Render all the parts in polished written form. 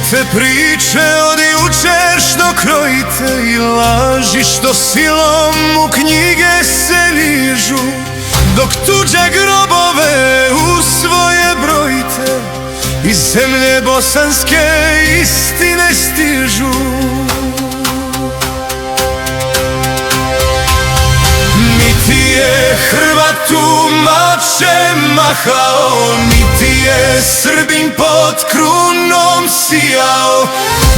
te priče od jučer što krojite i laži što silom u knjige se ližu, dok tuđe grobove u svoje brojite, iz zemlje bosanske istine stižu. Niti je Hrvatu mače mahao, niti je Srbin pod krunom sijao,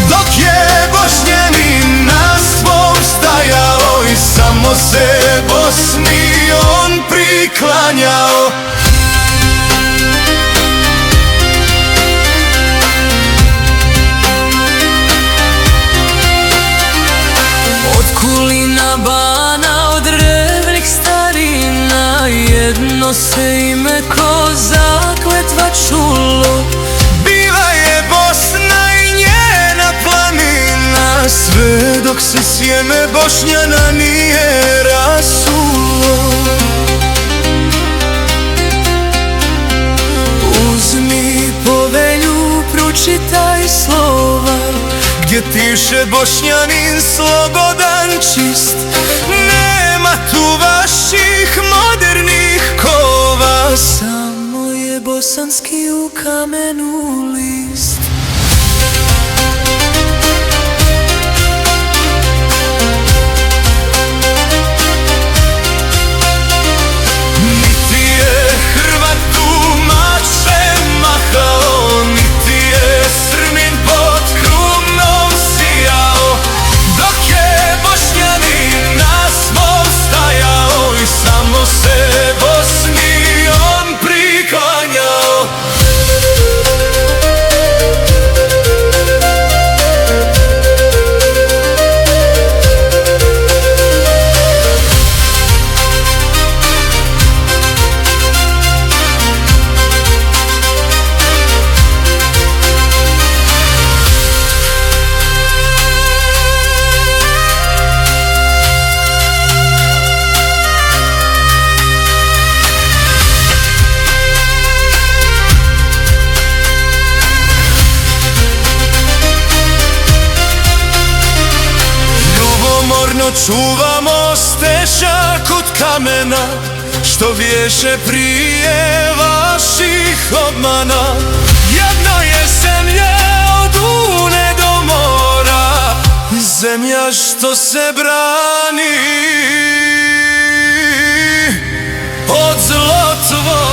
dok je Bošnjanin na svom stajao i samo se Bosni on priklanjao. Od kulina bana, od drevnih starina, jedno se ime ko zakletva čulo. Bila je Bosna i njena planina, sve dok se sjeme Bošnjana nije rasulo. Uzmi povelju, pročitaj slova, gdje piše Bošnjanin slobodan čist. Nema tu vaših modernih kova, samo je bosanski u kamenu list. Niti je Hrvatu mače mahao, niti je Srbin pod krunom sijao, dok je Bošnjanin na svom stajao i samo se Bosni on priklanjao. Čuvamo stešak od kamena, što viješe prije vaših obmana. Jedno je zemlje od Une do mora, zemlja što se brani od zlotvora.